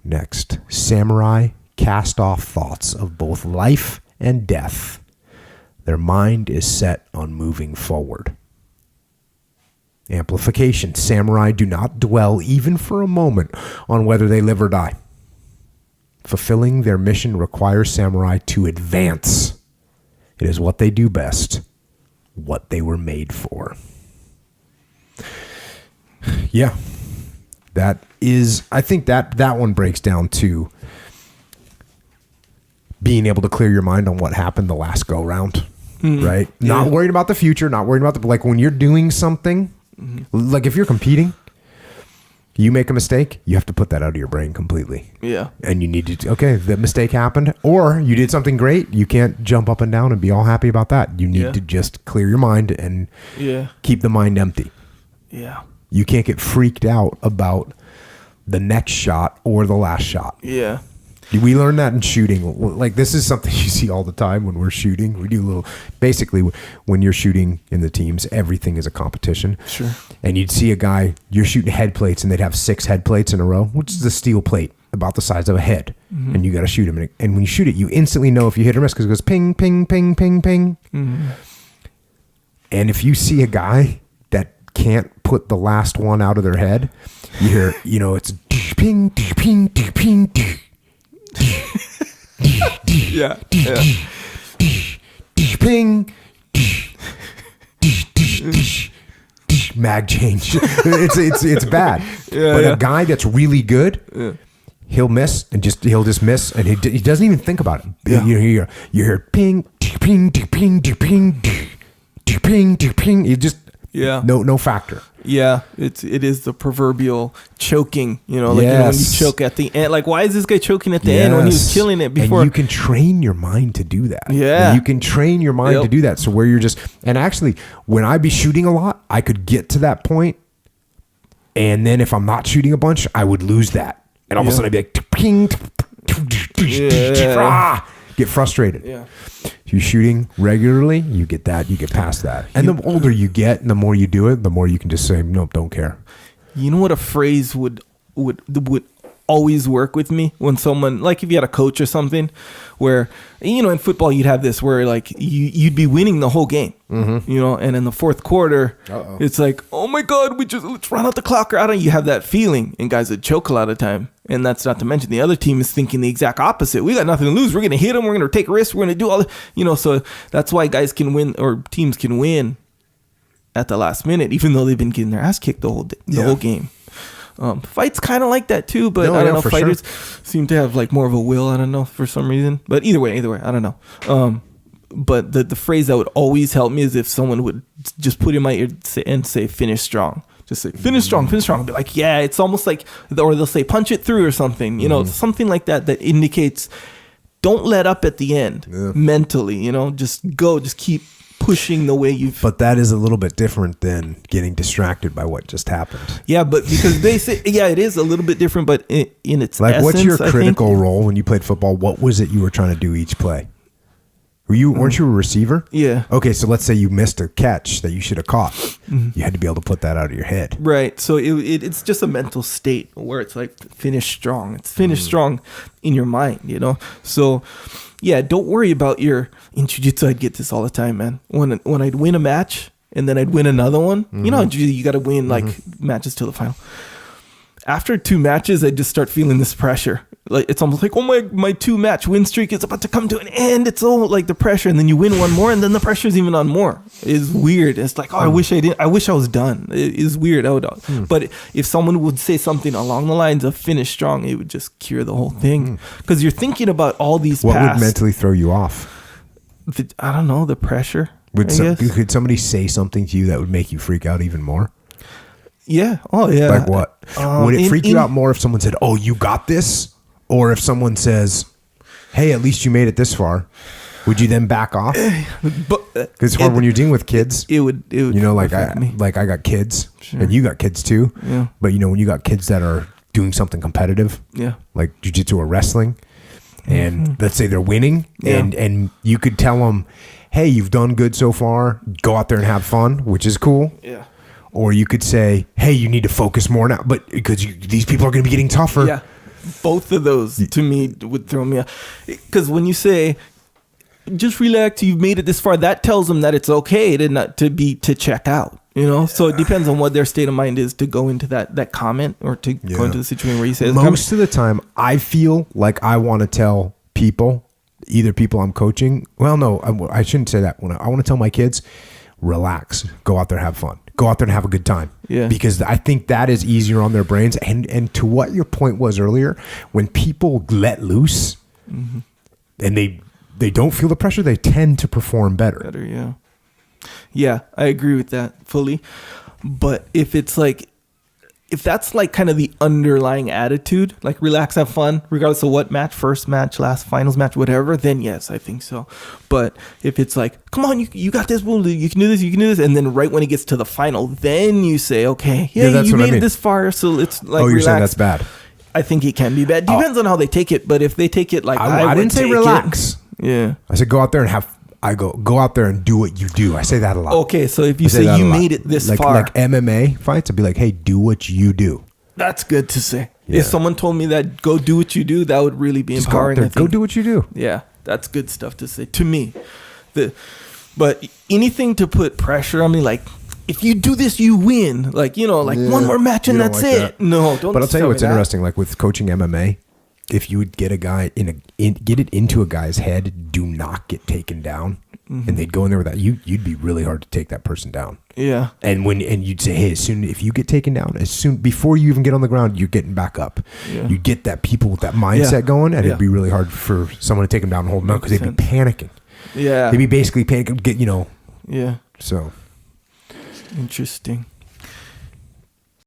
Next, samurai cast off thoughts of both life and death. Their mind is set on moving forward. Amplification. Samurai do not dwell even for a moment on whether they live or die. Fulfilling their mission requires samurai to advance. It is what they do best, what they were made for. Yeah. That is, I think that one breaks down to being able to clear your mind on what happened the last go round, right? Yeah. Not worried about the future, not worried about like when you're doing something, like if you're competing, you make a mistake, you have to put that out of your brain completely. Yeah. And you need to, okay, the mistake happened, or you did something great. You can't jump up and down and be all happy about that. You need to just clear your mind and keep the mind empty. Yeah. You can't get freaked out about the next shot or the last shot. Yeah. We learn that in shooting. Like, this is something you see all the time when we're shooting. We do a little, basically, when you're shooting in the teams, everything is a competition. Sure. And you'd see a guy, you're shooting head plates, and they'd have 6 head plates in a row, which is a steel plate about the size of a head. Mm-hmm. And you got to shoot him. And when you shoot it, you instantly know if you hit or miss because it goes ping, ping, ping, ping, ping. Mm-hmm. And if you see a guy that can't put the last one out of their head, you hear, it's ping, ping, ping, ping. Yeah. Ping. Mag change. It's bad. But a guy that's really good, he'll miss and he'll just miss, and he doesn't even think about it. Yeah. You hear ping, ping, ping, ping, ping, ping. It just no factor. Yeah, it is the proverbial choking, when you choke at the end. Like, why is this guy choking at the end when he was killing it before? And you can train your mind to do that. Yeah. And you can train your mind to do that. So where you're just, and actually, when I be shooting a lot, I could get to that point, and then if I'm not shooting a bunch, I would lose that. And all of a sudden I'd be like, ping, get frustrated. Yeah. If you're shooting regularly, you get past that. And the older you get and the more you do it, the more you can just say, nope, don't care. You know what a phrase would always work with me when someone, like if you had a coach or something where, in football, you'd have this where like you'd be winning the whole game, and in the fourth quarter, it's like, oh my God, let's run out the clock. Or you have that feeling, and guys would choke a lot of time. And that's not to mention the other team is thinking the exact opposite. We got nothing to lose. We're going to hit them. We're going to take risks. We're going to do all the, so that's why guys can win, or teams can win at the last minute, even though they've been getting their ass kicked the whole game. Fights kind of like that too, but I don't know. Fighters seem to have like more of a will. I don't know, for some reason. But either way, I don't know. But the phrase that would always help me is if someone would just put in my ear and say, finish strong. Just say, finish strong. I'll be like, yeah, it's almost like, or they'll say, punch it through or something, something like that indicates don't let up at the end mentally, just keep pushing the way you've. But that is a little bit different than getting distracted by what just happened. Yeah, but because they say, it is a little bit different, but in its like, essence, what's your critical role when you played football? What was it you were trying to do each play? Weren't you a receiver? Yeah. Okay, so let's say you missed a catch that you should have caught. Mm-hmm. You had to be able to put that out of your head. Right. So it's just a mental state where it's like finish strong. It's finish strong in your mind, So, don't worry about in jiu-jitsu. I'd get this all the time, man. When I'd win a match and then I'd win another one, you got to win like matches till the final. After 2 matches, I just start feeling this pressure. Like, it's almost like, oh my 2-match win streak is about to come to an end. It's all like the pressure, and then you win one more, and then the pressure's even on more. It's weird. It's like, I wish I was done. It is weird. But if someone would say something along the lines of finish strong, it would just cure the whole thing. Because you're thinking about all these. What would mentally throw you off? I don't know. The pressure. Could somebody say something to you that would make you freak out even more? Yeah. Oh, yeah. Like what? Would it freak you out more if someone said, "Oh, you got this," or if someone says, "Hey, at least you made it this far"? Would you then back off? Because it's hard when you're dealing with kids. It would. I got kids, and you got kids too. Yeah. But when you got kids that are doing something competitive, like jiu-jitsu or wrestling, and let's say they're winning, and you could tell them, "Hey, you've done good so far. Go out there and have fun," which is cool. Yeah. Or you could say, "Hey, you need to focus more now," but because these people are going to be getting tougher. Yeah. both of those to me would throw me off. Because when you say, just relax, you've made it this far, that tells them that it's okay to check out. So it depends on what their state of mind is to go into that comment or to go into the situation where you say most of the time I feel like I want to tell people, either people I'm coaching. Well, no, I shouldn't say that. I want to tell my kids, relax, go out there, have fun, go out there and have a good time. Yeah. Because I think that is easier on their brains. And to what your point was earlier, when people let loose and they don't feel the pressure, they tend to perform better. Yeah. Yeah, I agree with that fully. But if that's like kind of the underlying attitude, like relax, have fun, regardless of what match, first match, last finals match, whatever, then yes, I think so. But if it's like, come on, you got this, you can do this, and then right when it gets to the final, then you say, okay, you made it this far, so it's like, you're saying that's bad? I think it can be bad. Depends on how they take it, but if they take it like I didn't say relax. Yeah. I said go out there and go out there and do what you do. I say that a lot. Okay, so if you say you made it this far. Like MMA fights, I'd be like, hey, do what you do. That's good to say. Yeah. If someone told me that, go do what you do, that would really be empowering. Go do what you do. Yeah, that's good stuff to say to me. But anything to put pressure on me, like, if you do this, you win. Like, one more match and that's it. That. No, don't. But I'll tell you what's interesting. Like with coaching MMA, if you would get a guy get it into a guy's head, do not get taken down, and they'd go in there with that, you'd be really hard to take that person down. Yeah. And you'd say, hey, if you get taken down, before you even get on the ground, you're getting back up. Yeah. You get that people with that mindset going, and it'd be really hard for someone to take them down and hold them down because they'd be panicking. Yeah. They'd be basically panicking. Yeah. So. Interesting.